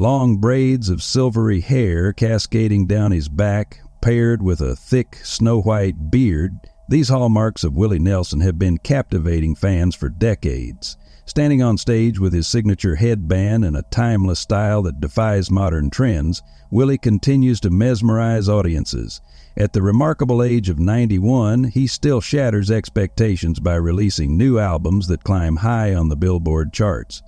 Long braids of silvery hair cascading down his back, paired with a thick, snow-white beard, these hallmarks of Willie Nelson have been captivating fans for decades. Standing on stage with his signature headband and a timeless style that defies modern trends, Willie continues to mesmerize audiences. At the remarkable age of 91, he still shatters expectations by releasing new albums that climb high on the Billboard charts.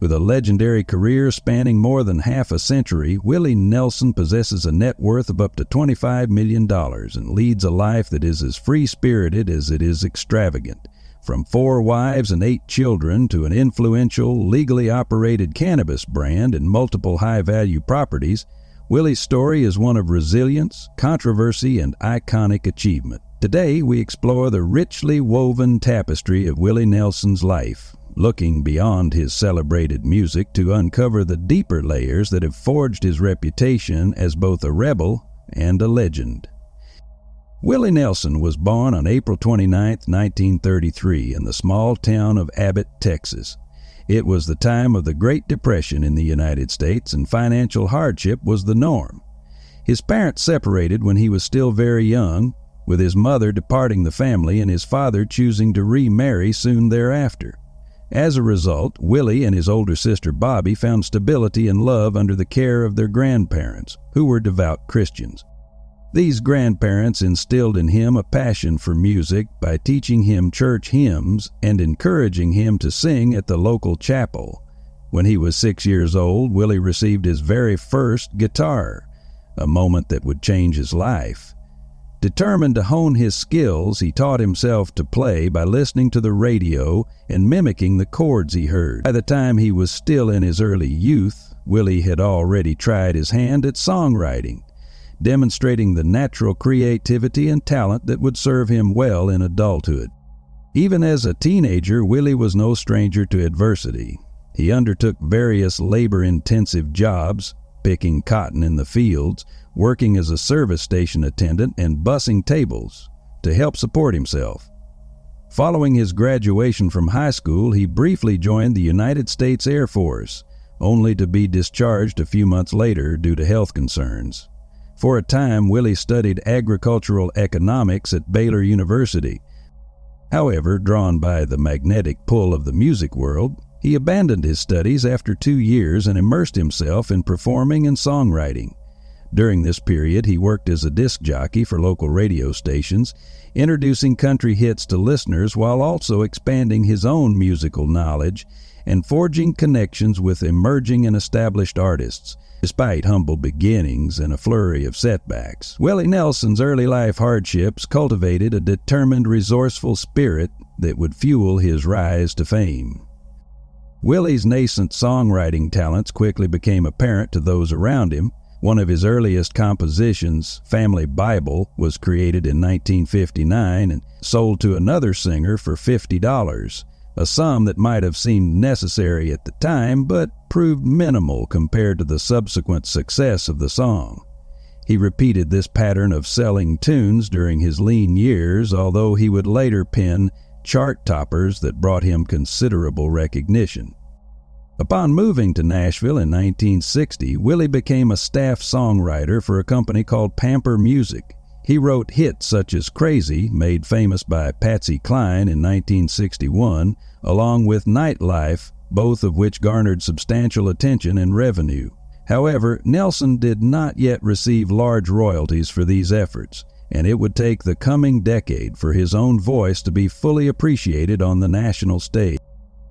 With a legendary career spanning more than half a century, Willie Nelson possesses a net worth of up to $25 million and leads a life that is as free-spirited as it is extravagant. From 4 wives and 8 children to an influential, legally operated cannabis brand and multiple high-value properties, Willie's story is one of resilience, controversy, and iconic achievement. Today, we explore the richly woven tapestry of Willie Nelson's life, looking beyond his celebrated music to uncover the deeper layers that have forged his reputation as both a rebel and a legend. Willie Nelson was born on April 29, 1933, in the small town of Abbott, Texas. It was the time of the Great Depression in the United States, and financial hardship was the norm. His parents separated when he was still very young, with his mother departing the family and his father choosing to remarry soon thereafter. As a result, Willie and his older sister Bobby found stability and love under the care of their grandparents, who were devout Christians. These grandparents instilled in him a passion for music by teaching him church hymns and encouraging him to sing at the local chapel. When he was 6 years old, Willie received his very first guitar, a moment that would change his life. Determined to hone his skills, he taught himself to play by listening to the radio and mimicking the chords he heard. By the time he was still in his early youth, Willie had already tried his hand at songwriting, demonstrating the natural creativity and talent that would serve him well in adulthood. Even as a teenager, Willie was no stranger to adversity. He undertook various labor-intensive jobs, picking cotton in the fields, working as a service station attendant, and bussing tables to help support himself. Following his graduation from high school, he briefly joined the United States Air Force, only to be discharged a few months later due to health concerns. For a time, Willie studied agricultural economics at Baylor University. However, drawn by the magnetic pull of the music world, he abandoned his studies after 2 years and immersed himself in performing and songwriting. During this period, he worked as a disc jockey for local radio stations, introducing country hits to listeners while also expanding his own musical knowledge and forging connections with emerging and established artists. Despite humble beginnings and a flurry of setbacks, Willie Nelson's early life hardships cultivated a determined, resourceful spirit that would fuel his rise to fame. Willie's nascent songwriting talents quickly became apparent to those around him. One of his earliest compositions, Family Bible, was created in 1959 and sold to another singer for $50. A sum that might have seemed necessary at the time, but proved minimal compared to the subsequent success of the song. He repeated this pattern of selling tunes during his lean years, although he would later pen chart toppers that brought him considerable recognition. Upon moving to Nashville in 1960, Willie became a staff songwriter for a company called Pamper Music. He wrote hits such as Crazy, made famous by Patsy Cline in 1961, along with Nightlife, both of which garnered substantial attention and revenue. However, Nelson did not yet receive large royalties for these efforts, and it would take the coming decade for his own voice to be fully appreciated on the national stage.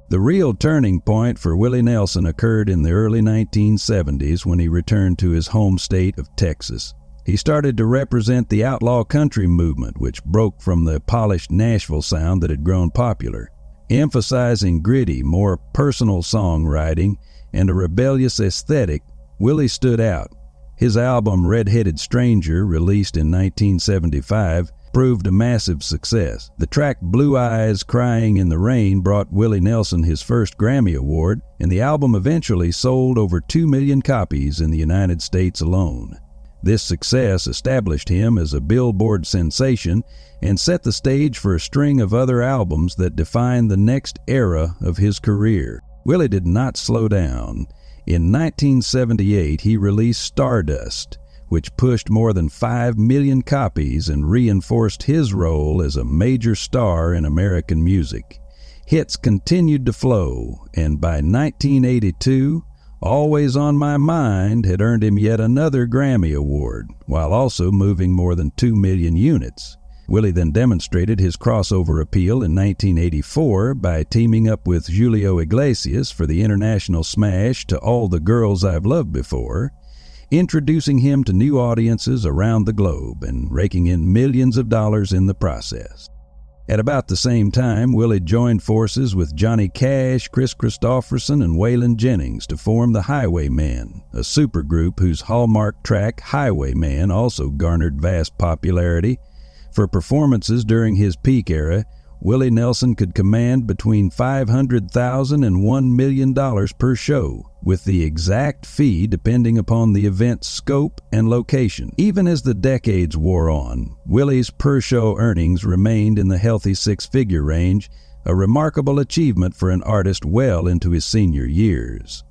The real turning point for Willie Nelson occurred in the early 1970s when he returned to his home state of Texas. He started to represent the Outlaw Country movement, which broke from the polished Nashville sound that had grown popular. Emphasizing gritty, more personal songwriting and a rebellious aesthetic, Willie stood out. His album Red-Headed Stranger, released in 1975, proved a massive success. The track Blue Eyes Crying in the Rain brought Willie Nelson his first Grammy Award, and the album eventually sold over 2 million copies in the United States alone. This success established him as a Billboard sensation and set the stage for a string of other albums that defined the next era of his career. Willie did not slow down. In 1978, he released Stardust, which pushed more than 5 million copies and reinforced his role as a major star in American music. Hits continued to flow, and by 1982, Always on My Mind had earned him yet another Grammy Award, while also moving more than 2 million units. Willie then demonstrated his crossover appeal in 1984 by teaming up with Julio Iglesias for the international smash To All the Girls I've Loved Before, introducing him to new audiences around the globe and raking in millions of dollars in the process. At about the same time, Willie joined forces with Johnny Cash, Chris Christopherson, and Waylon Jennings to form the Highwaymen, a supergroup whose hallmark track Highwayman also garnered vast popularity. For performances during his peak era, Willie Nelson could command between $500,000 and $1 million per show, with the exact fee depending upon the event's scope and location. Even as the decades wore on, Willie's per-show earnings remained in the healthy six-figure range, a remarkable achievement for an artist well into his senior years.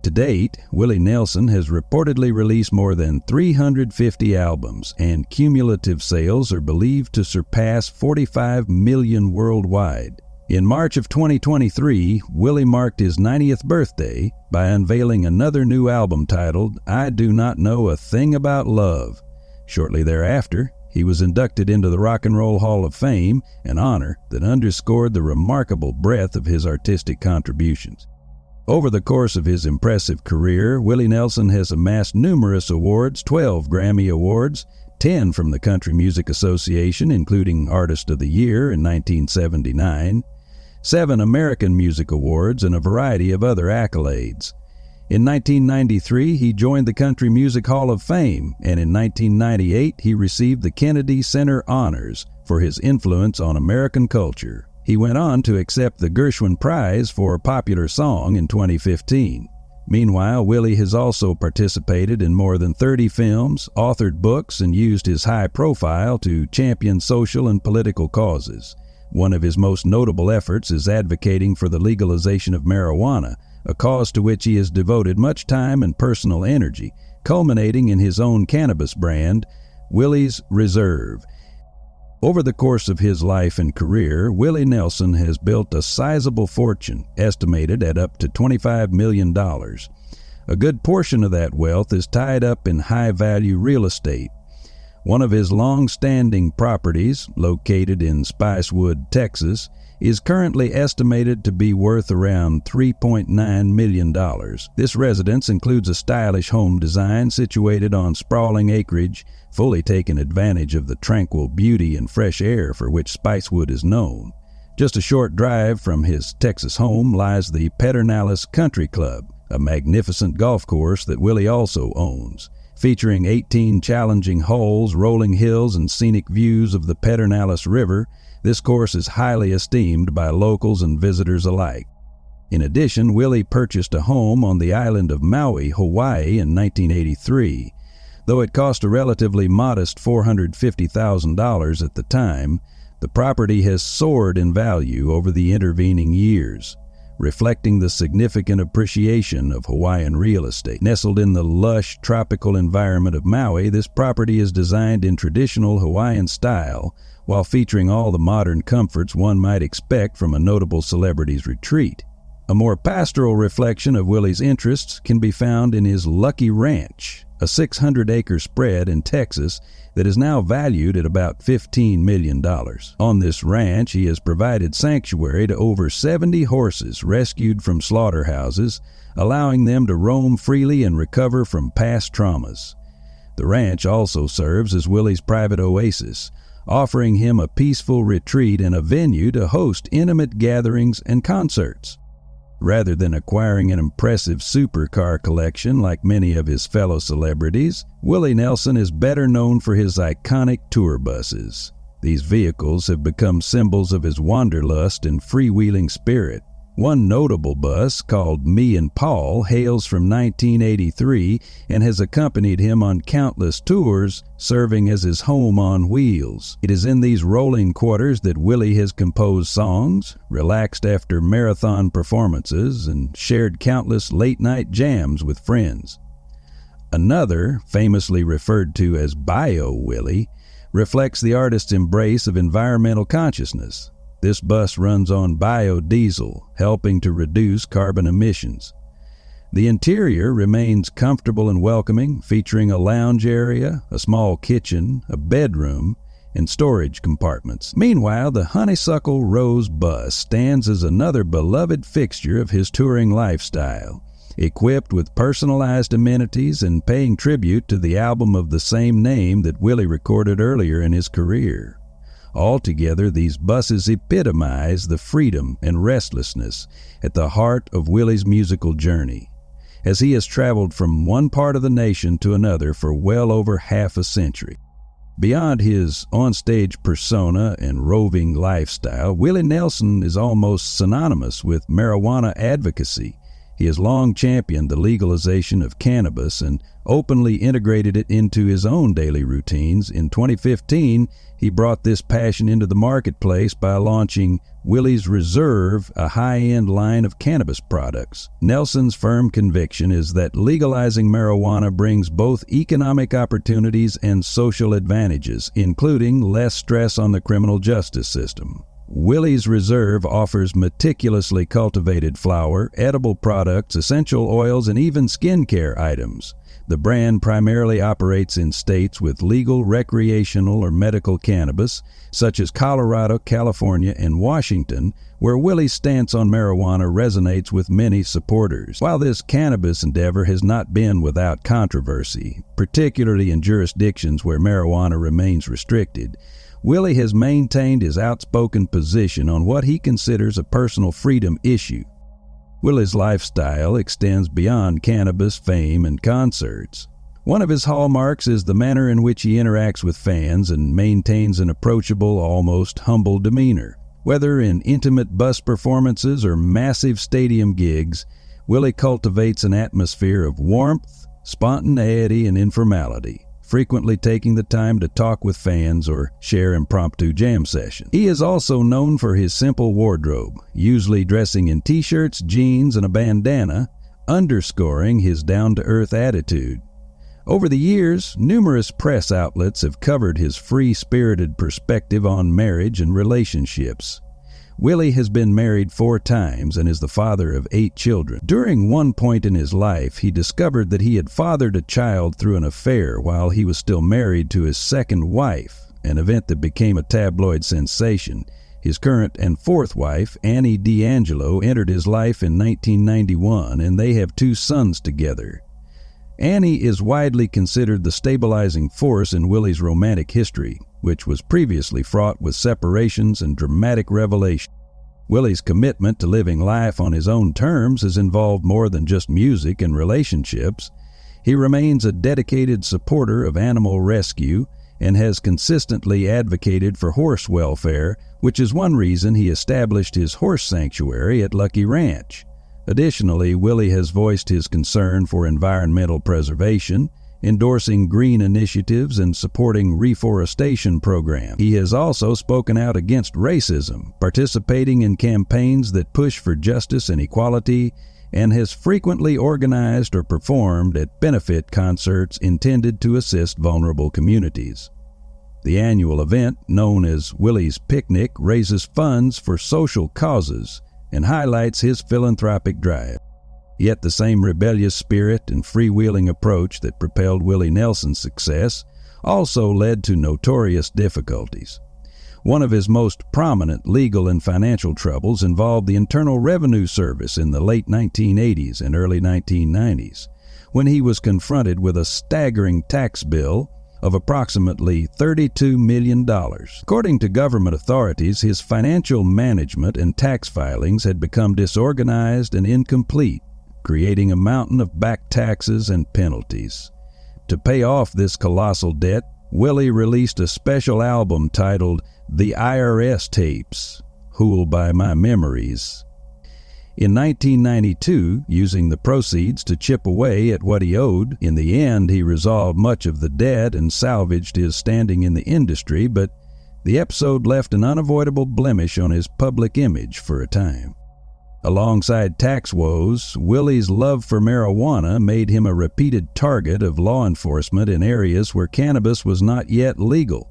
To date, Willie Nelson has reportedly released more than 350 albums, and cumulative sales are believed to surpass 45 million worldwide. In March of 2023, Willie marked his 90th birthday by unveiling another new album titled I Do Not Know a Thing About Love. Shortly thereafter, he was inducted into the Rock and Roll Hall of Fame, an honor that underscored the remarkable breadth of his artistic contributions. Over the course of his impressive career, Willie Nelson has amassed numerous awards, 12 Grammy Awards, 10 from the Country Music Association, including Artist of the Year in 1979, 7 American Music Awards, and a variety of other accolades. In 1993, he joined the Country Music Hall of Fame, and in 1998, he received the Kennedy Center Honors for his influence on American culture. He went on to accept the Gershwin Prize for Popular Song in 2015. Meanwhile, Willie has also participated in more than 30 films, authored books, and used his high profile to champion social and political causes. One of his most notable efforts is advocating for the legalization of marijuana, a cause to which he has devoted much time and personal energy, culminating in his own cannabis brand, Willie's Reserve. Over the course of his life and career, Willie Nelson has built a sizable fortune, estimated at up to $25 million. A good portion of that wealth is tied up in high-value real estate. One of his long-standing properties, located in Spicewood, Texas, is currently estimated to be worth around $3.9 million. This residence includes a stylish home design situated on sprawling acreage, fully taking advantage of the tranquil beauty and fresh air for which Spicewood is known. Just a short drive from his Texas home lies the Pedernales Country Club, a magnificent golf course that Willie also owns. Featuring 18 challenging holes, rolling hills, and scenic views of the Pedernales River, this course is highly esteemed by locals and visitors alike. In addition, Willie purchased a home on the island of Maui, Hawaii in 1983. Though it cost a relatively modest $450,000 at the time, the property has soared in value over the intervening years, reflecting the significant appreciation of Hawaiian real estate. Nestled in the lush, tropical environment of Maui, this property is designed in traditional Hawaiian style, while featuring all the modern comforts one might expect from a notable celebrity's retreat. A more pastoral reflection of Willie's interests can be found in his Lucky Ranch, a 600-acre spread in Texas that is now valued at about $15 million. On this ranch, he has provided sanctuary to over 70 horses rescued from slaughterhouses, allowing them to roam freely and recover from past traumas. The ranch also serves as Willie's private oasis, offering him a peaceful retreat and a venue to host intimate gatherings and concerts. Rather than acquiring an impressive supercar collection like many of his fellow celebrities, Willie Nelson is better known for his iconic tour buses. These vehicles have become symbols of his wanderlust and freewheeling spirit. One notable bus, called Me and Paul, hails from 1983 and has accompanied him on countless tours, serving as his home on wheels. It is in these rolling quarters that Willie has composed songs, relaxed after marathon performances, and shared countless late-night jams with friends. Another, famously referred to as Bio Willie, reflects the artist's embrace of environmental consciousness. This bus runs on biodiesel, helping to reduce carbon emissions. The interior remains comfortable and welcoming, featuring a lounge area, a small kitchen, a bedroom, and storage compartments. Meanwhile, the Honeysuckle Rose bus stands as another beloved fixture of his touring lifestyle, equipped with personalized amenities and paying tribute to the album of the same name that Willie recorded earlier in his career. Altogether, these buses epitomize the freedom and restlessness at the heart of Willie's musical journey, as he has traveled from one part of the nation to another for well over half a century. Beyond his onstage persona and roving lifestyle, Willie Nelson is almost synonymous with marijuana advocacy. He has long championed the legalization of cannabis and openly integrated it into his own daily routines. In 2015, he brought this passion into the marketplace by launching Willie's Reserve, a high-end line of cannabis products. Nelson's firm conviction is that legalizing marijuana brings both economic opportunities and social advantages, including less stress on the criminal justice system. Willie's Reserve offers meticulously cultivated flower, edible products, essential oils, and even skincare items. The brand primarily operates in states with legal recreational or medical cannabis, such as Colorado, California, and Washington, where Willie's stance on marijuana resonates with many supporters. While this cannabis endeavor has not been without controversy, particularly in jurisdictions where marijuana remains restricted, Willie has maintained his outspoken position on what he considers a personal freedom issue. Willie's lifestyle extends beyond cannabis, fame, and concerts. One of his hallmarks is the manner in which he interacts with fans and maintains an approachable, almost humble demeanor. Whether in intimate bus performances or massive stadium gigs, Willie cultivates an atmosphere of warmth, spontaneity, and informality, frequently taking the time to talk with fans or share impromptu jam sessions. He is also known for his simple wardrobe, usually dressing in t-shirts, jeans, and a bandana, underscoring his down-to-earth attitude. Over the years, numerous press outlets have covered his free-spirited perspective on marriage and relationships. Willie has been married 4 times and is the father of 8 children. During one point in his life, he discovered that he had fathered a child through an affair while he was still married to his second wife, an event that became a tabloid sensation. His current and 4th wife, Annie D'Angelo, entered his life in 1991, and they have 2 sons together. Annie is widely considered the stabilizing force in Willie's romantic history, which was previously fraught with separations and dramatic revelation. Willie's commitment to living life on his own terms has involved more than just music and relationships. He remains a dedicated supporter of animal rescue and has consistently advocated for horse welfare, which is one reason he established his horse sanctuary at Lucky Ranch. Additionally, Willie has voiced his concern for environmental preservation, endorsing green initiatives and supporting reforestation programs. He has also spoken out against racism, participating in campaigns that push for justice and equality, and has frequently organized or performed at benefit concerts intended to assist vulnerable communities. The annual event, known as Willie's Picnic, raises funds for social causes and highlights his philanthropic drive. Yet the same rebellious spirit and freewheeling approach that propelled Willie Nelson's success also led to notorious difficulties. One of his most prominent legal and financial troubles involved the Internal Revenue Service in the late 1980s and early 1990s, when he was confronted with a staggering tax bill of approximately $32 million. According to government authorities, his financial management and tax filings had become disorganized and incomplete, creating a mountain of back taxes and penalties. To pay off this colossal debt, Willie released a special album titled The IRS Tapes, Who'll Buy My Memories. In 1992, using the proceeds to chip away at what he owed, in the end he resolved much of the debt and salvaged his standing in the industry, but the episode left an unavoidable blemish on his public image for a time. Alongside tax woes, Willie's love for marijuana made him a repeated target of law enforcement in areas where cannabis was not yet legal.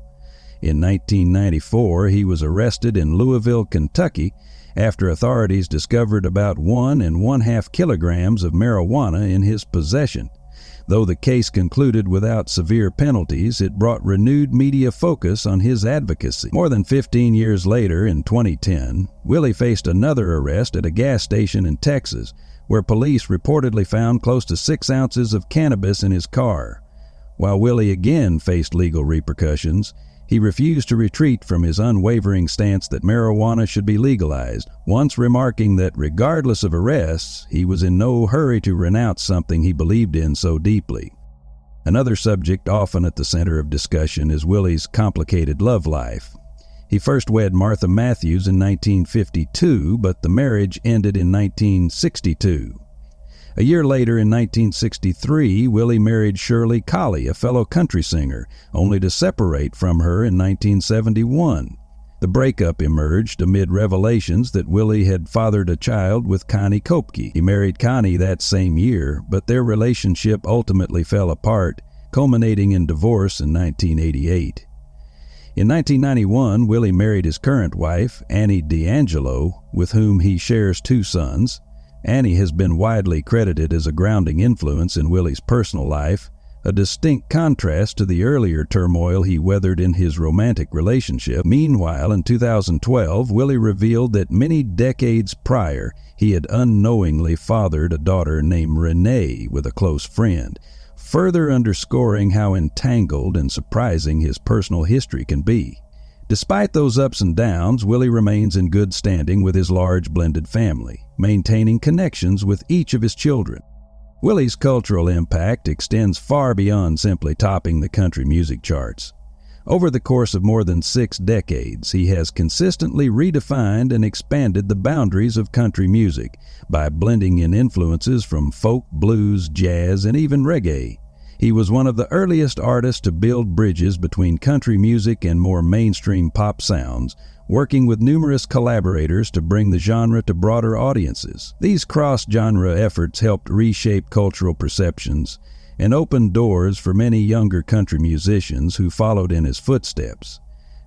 In 1994, he was arrested in Louisville, Kentucky, after authorities discovered about 1 1/2 kilograms of marijuana in his possession. Though the case concluded without severe penalties, it brought renewed media focus on his advocacy. More than 15 years later, in 2010, Willie faced another arrest at a gas station in Texas, where police reportedly found close to 6 ounces of cannabis in his car. While Willie again faced legal repercussions, he refused to retreat from his unwavering stance that marijuana should be legalized, once remarking that regardless of arrests, he was in no hurry to renounce something he believed in so deeply. Another subject often at the center of discussion is Willie's complicated love life. He first wed Martha Matthews in 1952, but the marriage ended in 1962. A year later, in 1963, Willie married Shirley Collie, a fellow country singer, only to separate from her in 1971. The breakup emerged amid revelations that Willie had fathered a child with Connie Kopke. He married Connie that same year, but their relationship ultimately fell apart, culminating in divorce in 1988. In 1991, Willie married his current wife, Annie D'Angelo, with whom he shares 2 sons. Annie has been widely credited as a grounding influence in Willie's personal life, a distinct contrast to the earlier turmoil he weathered in his romantic relationship. Meanwhile, in 2012, Willie revealed that many decades prior, he had unknowingly fathered a daughter named Renee with a close friend, further underscoring how entangled and surprising his personal history can be. Despite those ups and downs, Willie remains in good standing with his large blended family, maintaining connections with each of his children. Willie's cultural impact extends far beyond simply topping the country music charts. Over the course of more than 6 decades, he has consistently redefined and expanded the boundaries of country music by blending in influences from folk, blues, jazz, and even reggae. He was one of the earliest artists to build bridges between country music and more mainstream pop sounds, working with numerous collaborators to bring the genre to broader audiences. These cross-genre efforts helped reshape cultural perceptions and opened doors for many younger country musicians who followed in his footsteps.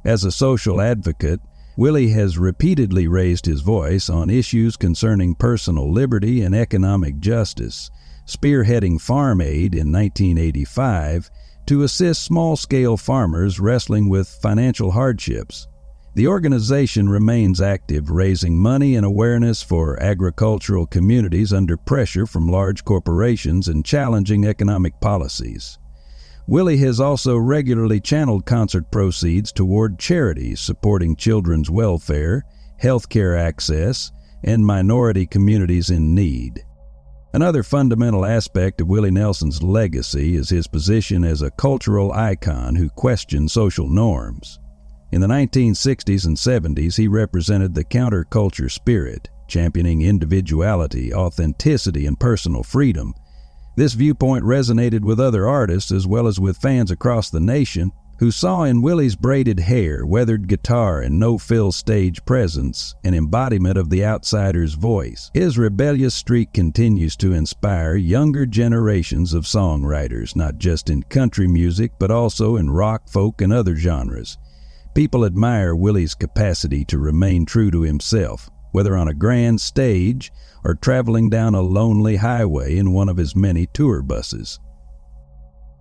As a social advocate, Willie has repeatedly raised his voice on issues concerning personal liberty and economic justice, spearheading Farm Aid in 1985 to assist small-scale farmers wrestling with financial hardships. The organization remains active, raising money and awareness for agricultural communities under pressure from large corporations and challenging economic policies. Willie has also regularly channeled concert proceeds toward charities supporting children's welfare, healthcare access, and minority communities in need. Another fundamental aspect of Willie Nelson's legacy is his position as a cultural icon who questioned social norms. In the 1960s and 70s, he represented the counterculture spirit, championing individuality, authenticity, and personal freedom. This viewpoint resonated with other artists as well as with fans across the nation who saw in Willie's braided hair, weathered guitar, and no-fill stage presence an embodiment of the outsider's voice. His rebellious streak continues to inspire younger generations of songwriters, not just in country music but also in rock, folk, and other genres. People admire Willie's capacity to remain true to himself, whether on a grand stage or traveling down a lonely highway in one of his many tour buses.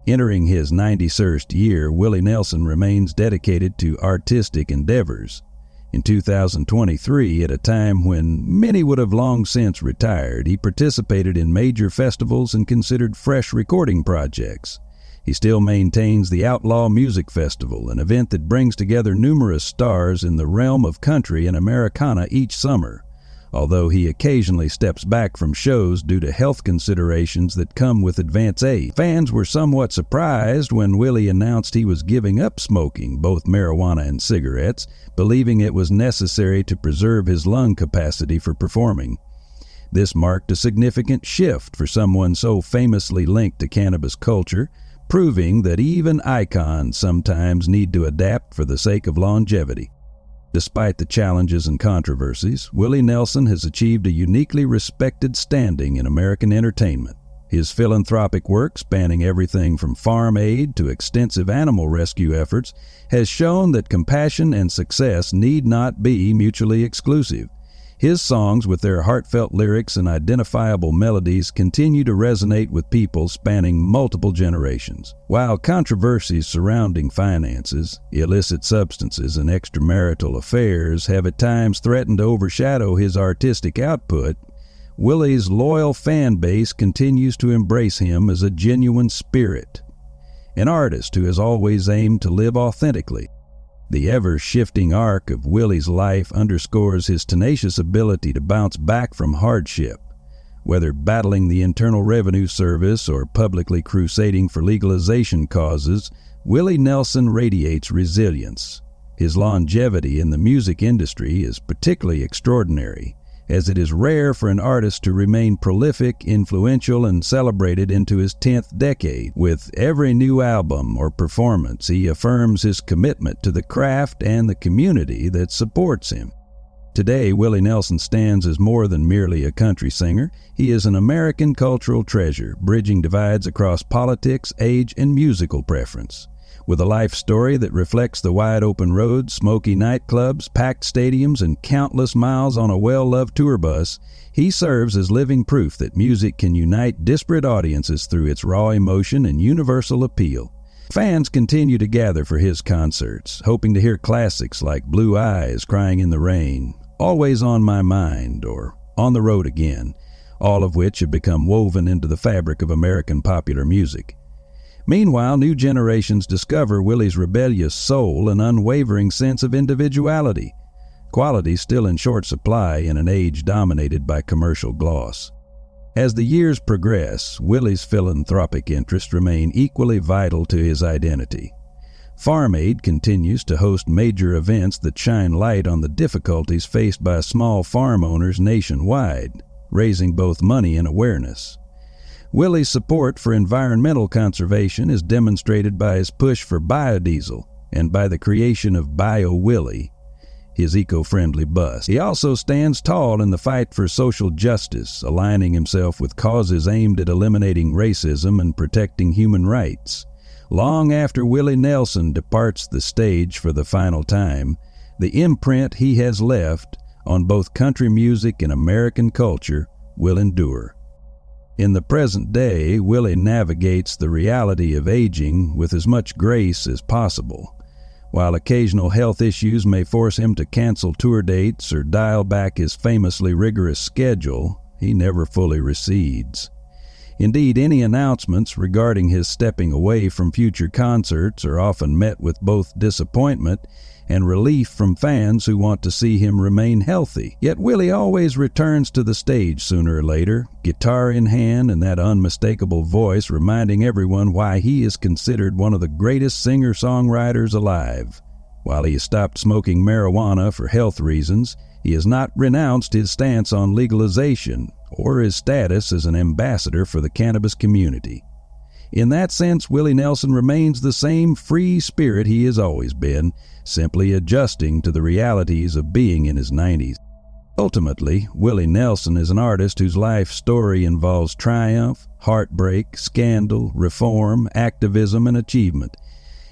Entering his 91st year, Willie Nelson remains dedicated to artistic endeavors. In 2023, at a time when many would have long since retired, he participated in major festivals and considered fresh recording projects. He still maintains the Outlaw Music Festival, an event that brings together numerous stars in the realm of country and Americana each summer. Although he occasionally steps back from shows due to health considerations that come with advance aid. Fans were somewhat surprised when Willie announced he was giving up smoking, both marijuana and cigarettes, believing it was necessary to preserve his lung capacity for performing. This marked a significant shift for someone so famously linked to cannabis culture, proving that even icons sometimes need to adapt for the sake of longevity. Despite the challenges and controversies, Willie Nelson has achieved a uniquely respected standing in American entertainment. His philanthropic work, spanning everything from farm aid to extensive animal rescue efforts, has shown that compassion and success need not be mutually exclusive. His songs, with their heartfelt lyrics and identifiable melodies, continue to resonate with people spanning multiple generations. While controversies surrounding finances, illicit substances, and extramarital affairs have at times threatened to overshadow his artistic output, Willie's loyal fan base continues to embrace him as a genuine spirit, an artist who has always aimed to live authentically. The ever-shifting arc of Willie's life underscores his tenacious ability to bounce back from hardship. Whether battling the Internal Revenue Service or publicly crusading for legalization causes, Willie Nelson radiates resilience. His longevity in the music industry is particularly extraordinary, as it is rare for an artist to remain prolific, influential, and celebrated into his 10th decade. With every new album or performance, he affirms his commitment to the craft and the community that supports him. Today, Willie Nelson stands as more than merely a country singer. He is an American cultural treasure, bridging divides across politics, age, and musical preference. With a life story that reflects the wide-open roads, smoky nightclubs, packed stadiums, and countless miles on a well-loved tour bus, he serves as living proof that music can unite disparate audiences through its raw emotion and universal appeal. Fans continue to gather for his concerts, hoping to hear classics like Blue Eyes, Crying in the Rain, Always on My Mind, or On the Road Again, all of which have become woven into the fabric of American popular music. Meanwhile, new generations discover Willie's rebellious soul and unwavering sense of individuality, qualities still in short supply in an age dominated by commercial gloss. As the years progress, Willie's philanthropic interests remain equally vital to his identity. Farm Aid continues to host major events that shine light on the difficulties faced by small farm owners nationwide, raising both money and awareness. Willie's support for environmental conservation is demonstrated by his push for biodiesel and by the creation of Bio-Willie, his eco-friendly bus. He also stands tall in the fight for social justice, aligning himself with causes aimed at eliminating racism and protecting human rights. Long after Willie Nelson departs the stage for the final time, the imprint he has left on both country music and American culture will endure. In the present day, Willie navigates the reality of aging with as much grace as possible. While occasional health issues may force him to cancel tour dates or dial back his famously rigorous schedule, he never fully recedes. Indeed, any announcements regarding his stepping away from future concerts are often met with both disappointment and relief from fans who want to see him remain healthy. Yet Willie always returns to the stage sooner or later, guitar in hand and that unmistakable voice reminding everyone why he is considered one of the greatest singer-songwriters alive. While he has stopped smoking marijuana for health reasons, he has not renounced his stance on legalization or his status as an ambassador for the cannabis community. In that sense, Willie Nelson remains the same free spirit he has always been, simply adjusting to the realities of being in his 90s. Ultimately, Willie Nelson is an artist whose life story involves triumph, heartbreak, scandal, reform, activism, and achievement.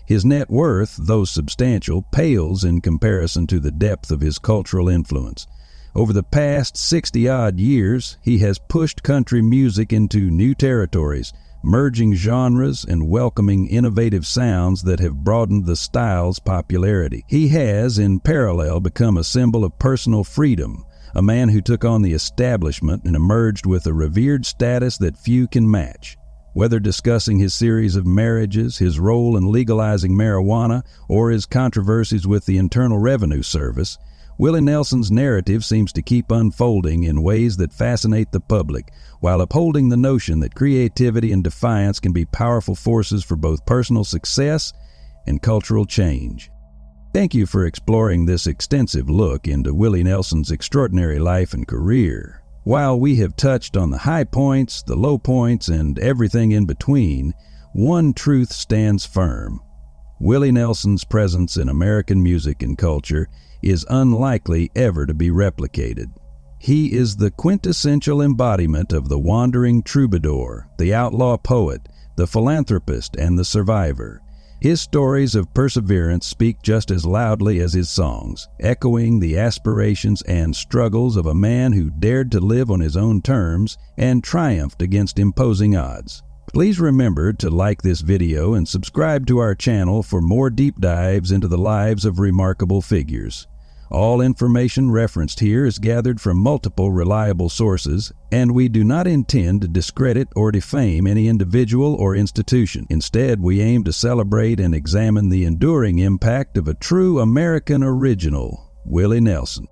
His net worth, though substantial, pales in comparison to the depth of his cultural influence. Over the past 60-odd years, he has pushed country music into new territories, merging genres and welcoming innovative sounds that have broadened the style's popularity. He has, in parallel, become a symbol of personal freedom, a man who took on the establishment and emerged with a revered status that few can match. Whether discussing his series of marriages, his role in legalizing marijuana, or his controversies with the Internal Revenue Service, Willie Nelson's narrative seems to keep unfolding in ways that fascinate the public, while upholding the notion that creativity and defiance can be powerful forces for both personal success and cultural change. Thank you for exploring this extensive look into Willie Nelson's extraordinary life and career. While we have touched on the high points, the low points, and everything in between, one truth stands firm. Willie Nelson's presence in American music and culture is unlikely ever to be replicated. He is the quintessential embodiment of the wandering troubadour, the outlaw poet, the philanthropist, and the survivor. His stories of perseverance speak just as loudly as his songs, echoing the aspirations and struggles of a man who dared to live on his own terms and triumphed against imposing odds. Please remember to like this video and subscribe to our channel for more deep dives into the lives of remarkable figures. All information referenced here is gathered from multiple reliable sources, and we do not intend to discredit or defame any individual or institution. Instead, we aim to celebrate and examine the enduring impact of a true American original, Willie Nelson.